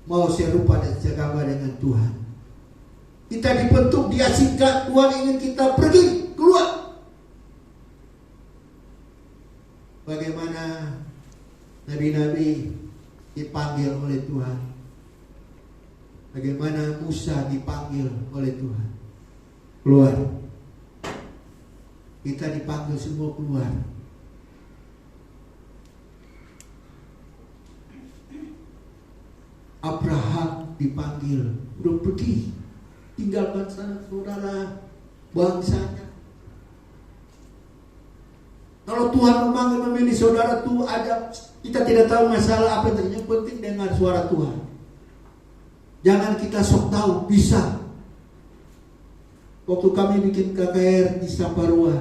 mau serupa dan segambar dengan Tuhan. Kita dibentuk, diasingkan. Tuhan ingin kita pergi, keluar. Bagaimana nabi-nabi dipanggil oleh Tuhan. Bagaimana Musa dipanggil oleh Tuhan. Keluar. Kita dipanggil semua keluar. Abraham dipanggil, udah pergi, tinggalkan sanak saudara, bangsanya. Kalau Tuhan memanggil, memilih saudara tuh ada, kita tidak tahu masalah apa yang terjadi, yang penting dengar suara Tuhan. Jangan kita sok tahu, bisa. Waktu kami bikin KKR di Saparua,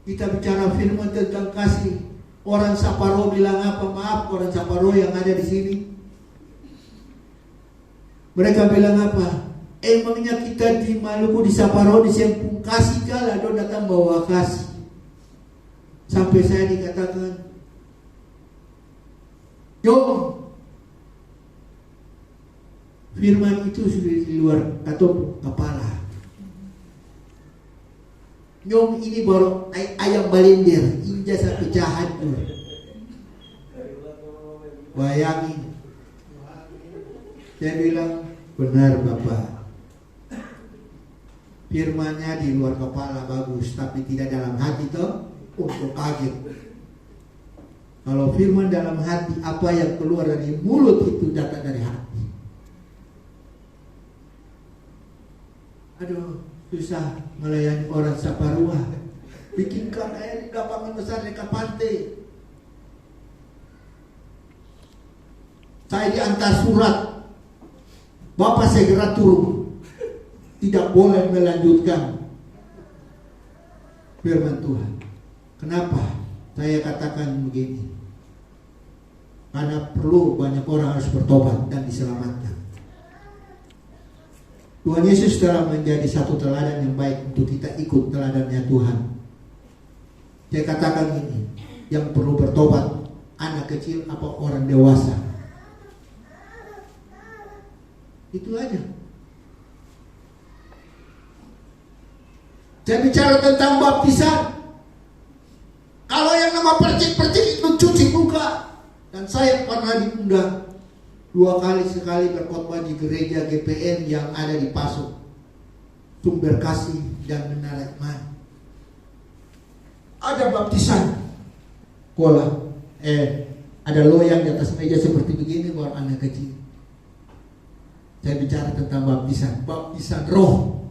kita bicara firman tentang kasih. Orang Saparua bilang apa? Maaf, orang Saparua yang ada di sini. Mereka bilang apa? Emangnya kita di Maluku, di Saparua, di Sempung kasih kalah, don datang bawa kasih. Sampai saya dikatakan, Jom, firman itu sudah di luar atau kepala. Nyom ini baru ayam balindir, inja sampai jahat tuh. Bayangin. Saya bilang, benar Bapak. Firmannya di luar kepala bagus, tapi tidak dalam hati toh, untuk kaget. Kalau firman dalam hati, apa yang keluar dari mulut itu datang dari hati. Aduh, susah melayani orang Saparua. Bikin KKR di lapangan besar dekat pantai. Saya diantar surat, Bapak segera turun, tidak boleh melanjutkan firman Tuhan. Kenapa saya katakan begini? Karena perlu banyak orang harus bertobat dan diselamatkan. Tuhan Yesus telah menjadi satu teladan yang baik untuk kita ikut teladannya Tuhan. Saya katakan ini, yang perlu bertobat, anak kecil apa orang dewasa. Itu aja. Saya bicara tentang baptisan. Kalau yang nama percik-percik itu cuci muka. Dan saya pernah diundang 2 kali sekali berkhotbah di gereja GPN yang ada di Pasok, Sumber Kasih dan Menara Iman. Ada baptisan kola, ada loyang di atas meja seperti begini buat anak kecil. Saya bicara tentang baptisan roh.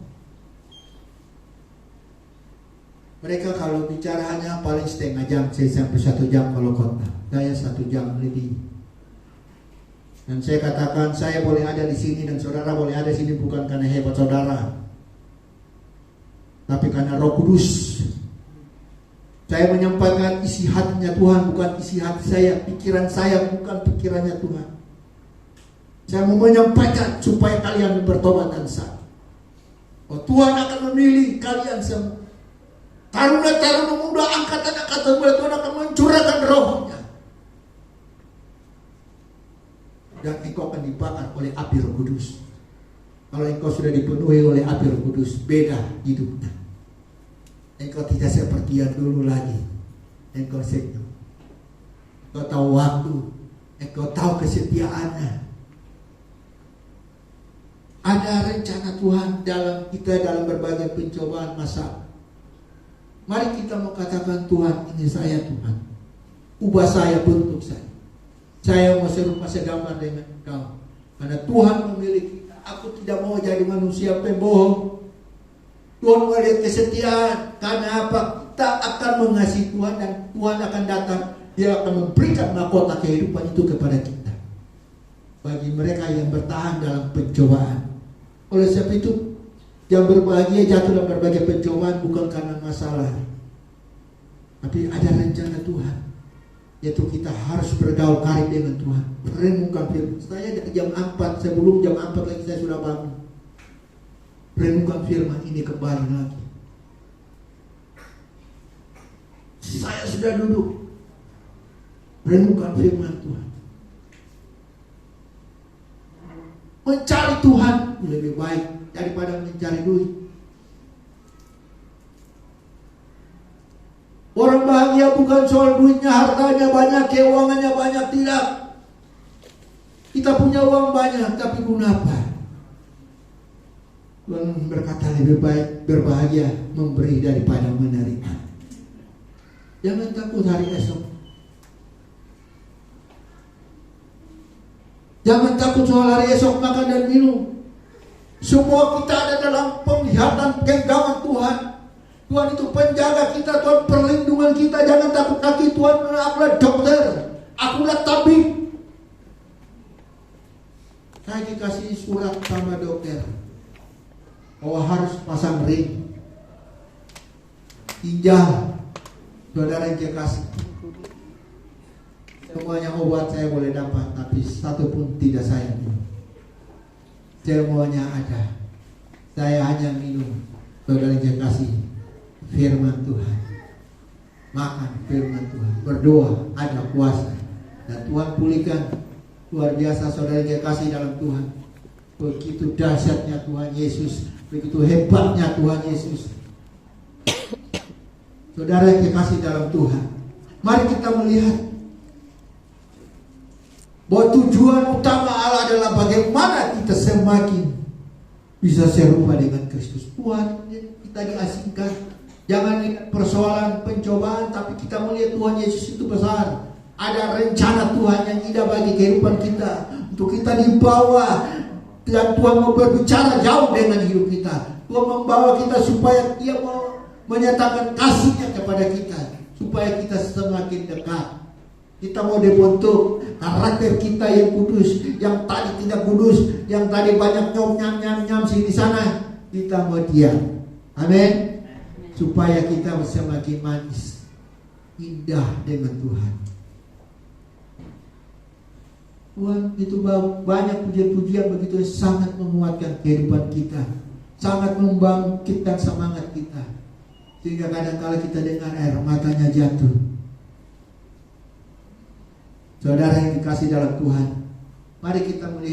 Mereka kalau bicara hanya paling setengah jam, saya sampai 1 jam kalau khotbah. Saya 1 jam lebih. Dan saya katakan saya boleh ada di sini dan saudara boleh ada di sini bukan karena hebat saudara, tapi karena Roh Kudus. Saya menyampaikan isi hatinya Tuhan, bukan isi hati saya, pikiran saya bukan pikirannya Tuhan. Saya mau menyampaikan supaya kalian bertobat dan sadar. Oh, Tuhan akan memilih kalian semua. Taruna-taruna muda, angkatan-angkatan muda, Tuhan akan mencurahkan rohnya. Dan engkau akan dibakar oleh api Roh Kudus. Kalau engkau sudah dipenuhi oleh api Roh Kudus, beda hidupnya. Engkau tidak seperti yang dulu lagi. Engkau senyum. Engkau tahu waktu. Engkau tahu kesetiaannya. Ada rencana Tuhan dalam kita dalam berbagai pencobaan masa. Mari kita mau katakan, Tuhan, ini saya Tuhan. Ubah saya, bentuk saya. Saya mau serupa segambar dengan Engkau. Karena Tuhan memilih kita. Aku tidak mau jadi manusia pembohong. Tuhan melihat kesetiaan. Karena apa? Kita akan mengasihi Tuhan dan Tuhan akan datang. Dia akan memberikan mahkota kehidupan itu kepada kita. Bagi mereka yang bertahan dalam pencobaan. Oleh sebab itu, yang berbahagia jatuh dalam berbagai pencobaan bukan karena masalah, tapi ada rencana Tuhan. Yaitu kita harus bergaul karib dengan Tuhan. Renungkan firman. Saya dari jam 4, sebelum jam 4 lagi saya sudah bangun. Renungkan firman ini kembali lagi. Saya sudah duduk. Renungkan firman Tuhan. Mencari Tuhan lebih baik daripada mencari duit. Orang bahagia bukan soal duitnya, hartanya banyak, keuangannya banyak, tidak. Kita punya uang banyak, tapi guna apa? Tuhan berkata lebih baik berbahagia memberi daripada menerima. Jangan takut hari esok. Jangan takut soal hari esok makan dan minum. Semua kita ada dalam penglihatan genggaman Tuhan. Tuhan itu penjaga kita, Tuhan perlindungan kita. Jangan takut kaki Tuhan, akulah dokter, akulah tabib. Saya dikasih surat sama dokter bahwa harus pasang ring, ginjal. Saudara yang kasih. Semuanya obat saya boleh dapat, tapi satu pun tidak saya minum. Semuanya ada, saya hanya minum. Saudara yang kasih, firman Tuhan, makan firman Tuhan, berdoa, ada puasa, dan Tuhan pulihkan. Luar biasa saudara yang kasih dalam Tuhan. Begitu dahsyatnya Tuhan Yesus, begitu hebatnya Tuhan Yesus. Saudara yang kasih dalam Tuhan, mari kita melihat bahwa tujuan utama Allah adalah bagaimana kita semakin bisa serupa dengan Kristus. Tuhan kita diasingkan. Jangan lihat persoalan pencobaan, tapi kita melihat Tuhan Yesus itu besar. Ada rencana Tuhan yang indah bagi kehidupan kita, untuk kita dibawa, dan Tuhan mau berbicara jauh dengan hidup kita. Tuhan membawa kita supaya Dia mau menyatakan kasih-Nya kepada kita, supaya kita semakin dekat. Kita mau dibentuk karakter kita yang kudus, yang tadi tidak kudus, yang tadi banyak nyam sini sana, kita mau diam. Amin. Supaya kita semakin manis, indah dengan Tuhan. Tuhan itu banyak pujian-pujian begitu sangat menguatkan kehidupan kita, sangat membangkitkan semangat kita, sehingga kadang-kala kita dengar air matanya jatuh. Saudara yang dikasih dalam Tuhan, mari kita melihat